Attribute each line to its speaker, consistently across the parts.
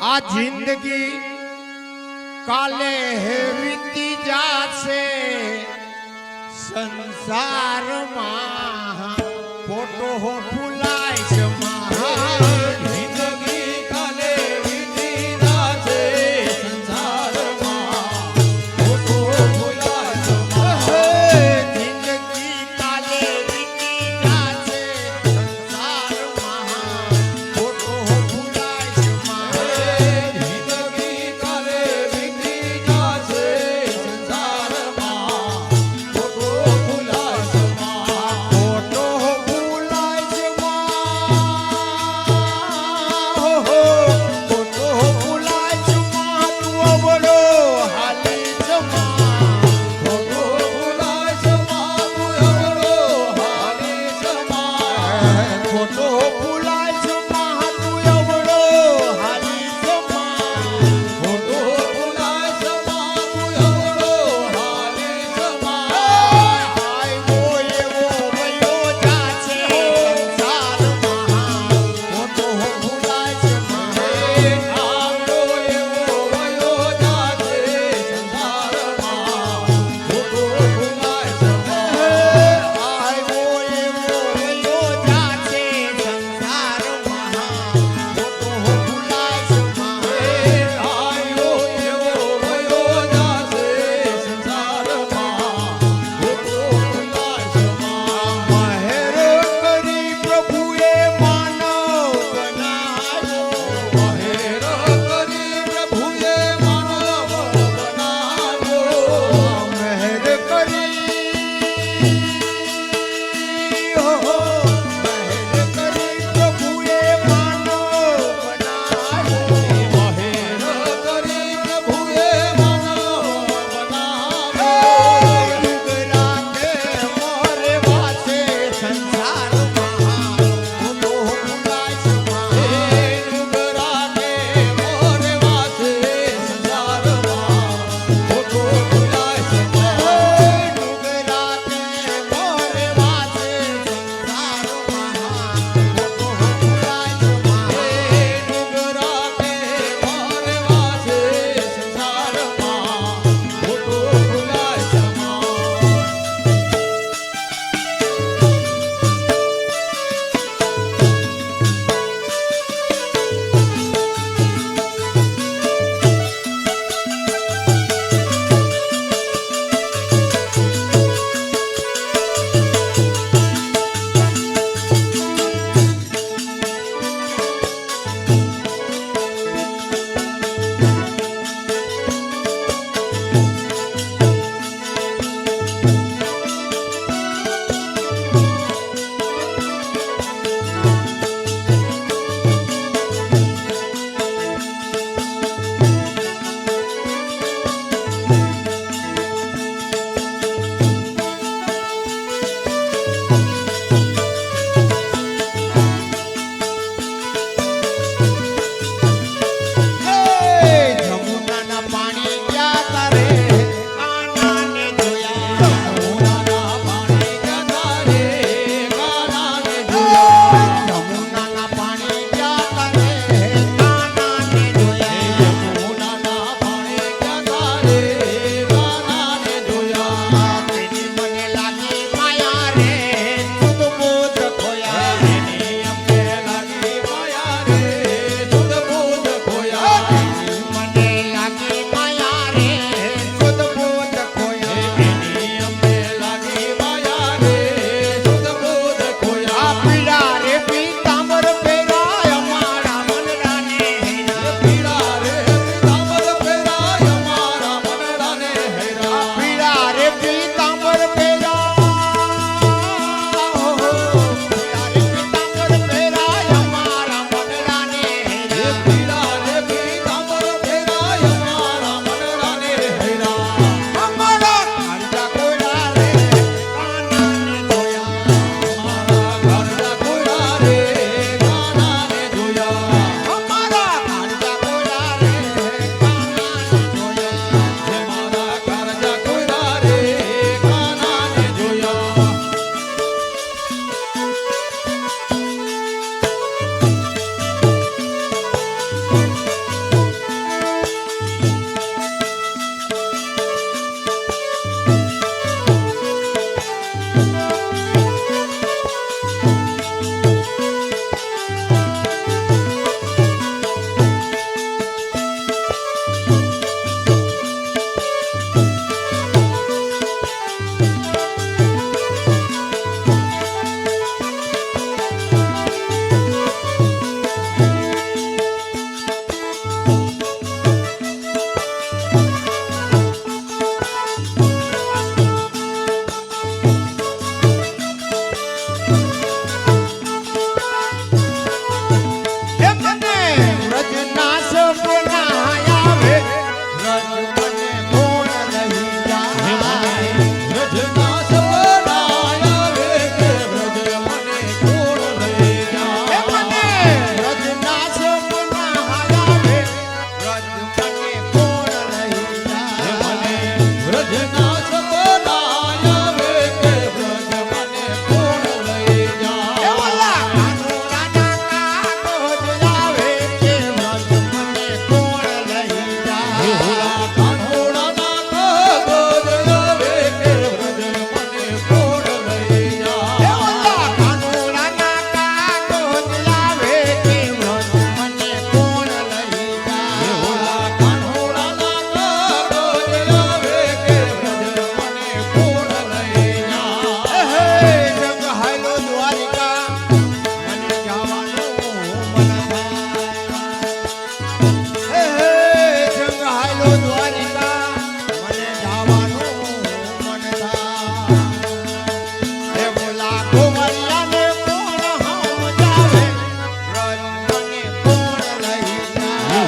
Speaker 1: આ જિંદગી કાલે વીતી જાશે સંસારમાં ફોટો ફૂલાય છે
Speaker 2: જિંદગી કાલે વીતી જાશે સંસારમાં ફોટો ફૂલાય છે
Speaker 1: જિંદગી કાલે વીતી જાશે સંસારમાં ફોટો ફૂલાય છે
Speaker 2: જિંદગી કાલે વીતી જાશે સંસારમાં ફોટો ફૂલાય છે
Speaker 1: ફોટો ફૂલાય છે ફોટો ફૂલાય છે તું અવળો હાલી જમા
Speaker 2: ફોટો ફૂલાય છે તું અવળો હાલી જમા
Speaker 1: ફોટો ફૂલાય છે તું અવળો હાલી જમા
Speaker 2: ફોટો ફૂલાય છે તું અવળો હાલી જમા
Speaker 1: આવ્યો એવો વયો જાશે સંસારમાં ફોટો ફૂલાય છે
Speaker 2: આવ્યો એવો વયો જાશે સંસારમાં ફોટો ફૂલાય છે
Speaker 1: આવ્યો એવો વયો જાશે સંસારમાં ફોટો ફૂલાય છે
Speaker 2: આવ્યો એવો વયો જાશે સંસારમાં ફોટો ફૂલાય છે
Speaker 1: મહેર કરી પ્રભુએ માનવ બનાવ્યો
Speaker 2: મહેર કરી પ્રભુએ માનવ બનાવ્યો
Speaker 1: મહેર કરી હો મહેર કરી પ્રભુએ માનવ બનાવ્યો
Speaker 2: મહેર કરી પ્રભુએ માનવ બનાવ્યો
Speaker 1: યુગ રાખે મોરે વાસે સંસારમાં ફોટો ફૂલાય છે
Speaker 2: યુગ રાખે મોરે વાસે સંસારમાં ફોટો ફૂલાય છે
Speaker 1: યુગ રાખે મોરે વાસે સંસારમાં ફોટો ફૂલાય છે
Speaker 2: યુગ રાખે મોરે વાસે સંસારમાં ફોટો ફૂલાય છે
Speaker 1: જમુનાના પાણી ક્યાં તારે કાનાને જોયા
Speaker 2: જમુનાના પાણી ક્યાં તારે કાનાને જોયા
Speaker 1: જમુનાના પાણી ક્યાં તારે કાનાને જોયા
Speaker 2: યમુનાના પાણી ક્યાં તારે કાનાને જોયા
Speaker 1: તેની મને લાગી માયા રે સુધ બોધ ખોયા
Speaker 2: એની અમને લાગી માયા રે સુધ બોધ ખોયા
Speaker 1: મને લાગી માયા રે સુધ બોધ ખોયા
Speaker 2: એની અમને લાગી માયા રે સુધ બોધ
Speaker 1: આ
Speaker 2: ખોયા
Speaker 1: પીળા રે પીતાંબર પહેરાય અમારા મનડાને હેરા
Speaker 2: પીળા રે પીતાંબર પહેરાય અમારા મનડાને હેરા
Speaker 1: પીળા રે પીતાંબર પહેરાય અમારા મનડાને હેરા
Speaker 2: પીળા રે પીતાંબર પહેરાય અમારા મનડાને હેરા
Speaker 1: અમારા કાંજા કોયડા રે કાનાને જોયા
Speaker 2: અમારા ઘરના કોયડા રે કાનાને જોયા
Speaker 1: અમારા કાંજા કોયડા રે કાનાને જોયા
Speaker 2: મારા ઘરના કોયડા રે કાનાને જોયા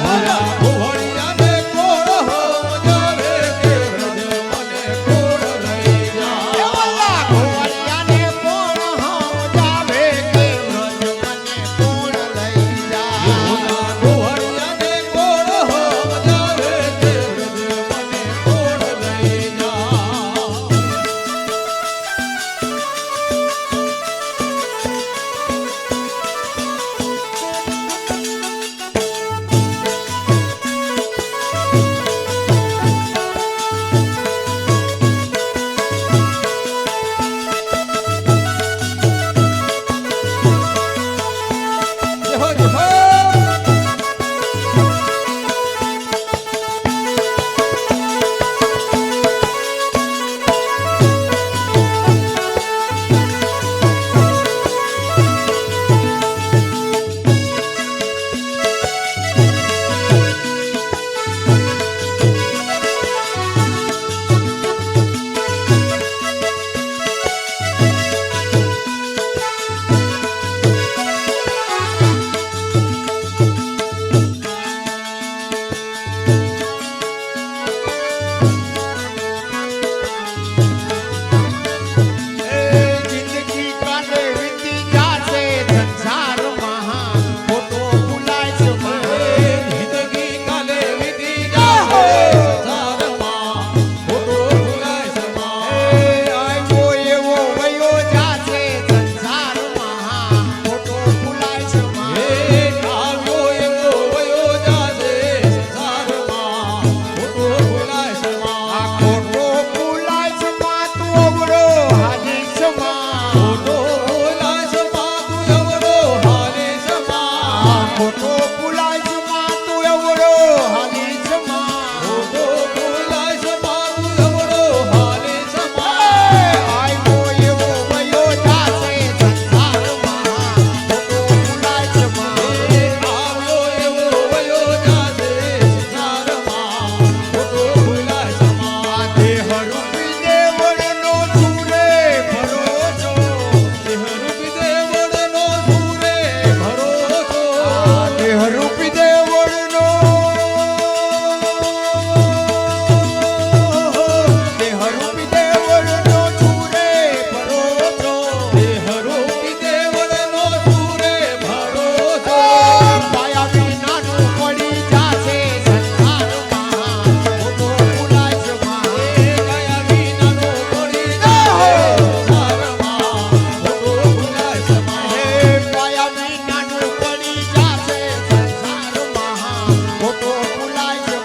Speaker 2: ભલા કુંવરિયાને કોણ સમજાવે કે વ્રજ મને કોણ લઈ
Speaker 1: એ
Speaker 2: જાય
Speaker 1: વલ્લા કુંવરિયાને કોણ સમજાવે કે વ્રજ મને કોણ લઈ જાય
Speaker 2: ભલા કુંવરિયાને કોણ સમજાવે કે વ્રજ મને કોણ લઈ જાય જય હો જય હો
Speaker 1: જિંદગી કાલે વીતી જાશે સંસારમાં ખોટો ભૂલાય છે
Speaker 2: જિંદગી કાલે વીતી જાશે સંસારમાં ખોટો ભૂલાય છે માં.
Speaker 1: આવ્યો એવો વયો જાશે સંસારમાં ખોટો ભૂલાય છે
Speaker 2: એ આવ્યો એવો વયો જાશે સંસારમાં ખોટો ભૂલાય છે
Speaker 1: આ
Speaker 2: માં.
Speaker 1: ખોટો ભૂલાય છે તું અવળો હાલી છે
Speaker 2: ખોટો ભૂલાય છે માં તું એવડો હાલે છે માં.
Speaker 1: ખોટો ભૂલાય છે તું અવળો હાલી છે
Speaker 2: ખોટો ભૂલાય છે માં તું એવડો હાલે છે માં.
Speaker 1: આવ્યો એવો વયો જાશે સંસારમાં ખોટો ભૂલાય છે
Speaker 2: આવ્યો એવો વયો જાશે સંસારમાં ખોટો ભૂલાય છે માં.
Speaker 1: દેહરૂપી દેવળનો ચૂરે ભરોસો
Speaker 2: દેહરૂપી દેવળનો સૂરે ભરોસો.
Speaker 1: દેહરૂપી દેવળનો દેહરૂપી દેવળનો ચૂરે ભરોસો
Speaker 2: દેહરૂપી દેવળનો સૂરે ભરોસો.
Speaker 1: માયા વિનાનું પડી જાશે સંસારમાં ખોટો ભૂલાય છે
Speaker 2: ગયા વિનાનો પડી જાય સંસારમાં ખોટો ભૂલાય છે માં.
Speaker 1: માયા વિનાનું પડી જાશે સંસારમાં ખોટો ભૂલાય છે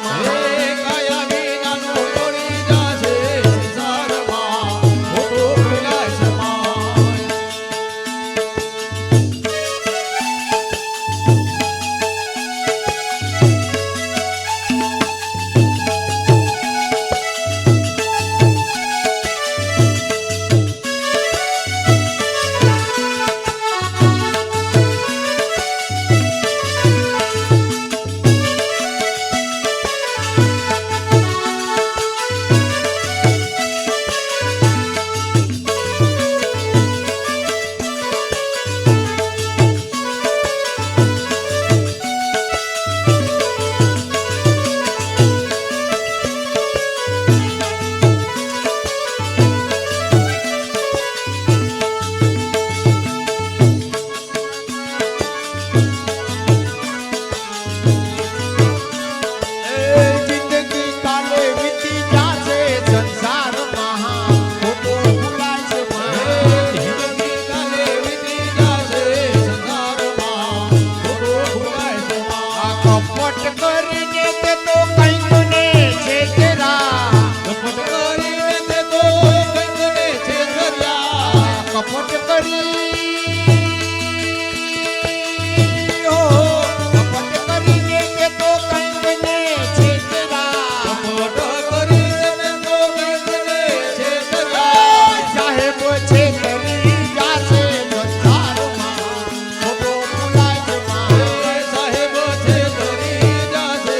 Speaker 2: ગયા વિનાનો પડી જાશે સંસારમાં ખોટો ભૂલાય છે માં.
Speaker 1: જિંદગી કાલે વીતી જાશે સંસારમાં ખોટો ભૂલાય છે
Speaker 2: જિંદગી કાલે વીતી જાશે સંસારમાં ખોટો ભૂલાય છે માં.
Speaker 1: કપટ કરીને તે તો કંઈક ને છેતરા
Speaker 2: કપટ કરીને તે તો કંઈકને છેતર્યા.
Speaker 1: કપટ કરી કપટ કરીને તે તો કંઈક ને છેતરા
Speaker 2: કપટ કરીને તે તો કંઈકને છેતર્યા.
Speaker 1: સાહેબ છેતરી જાશે સંસારમાં ખોટો ભૂલાય છે
Speaker 2: સાહેબ છેતરી જાશે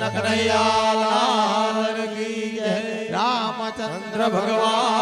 Speaker 2: કનૈયા લાલ કી જય. રામચંદ્ર ભગવાન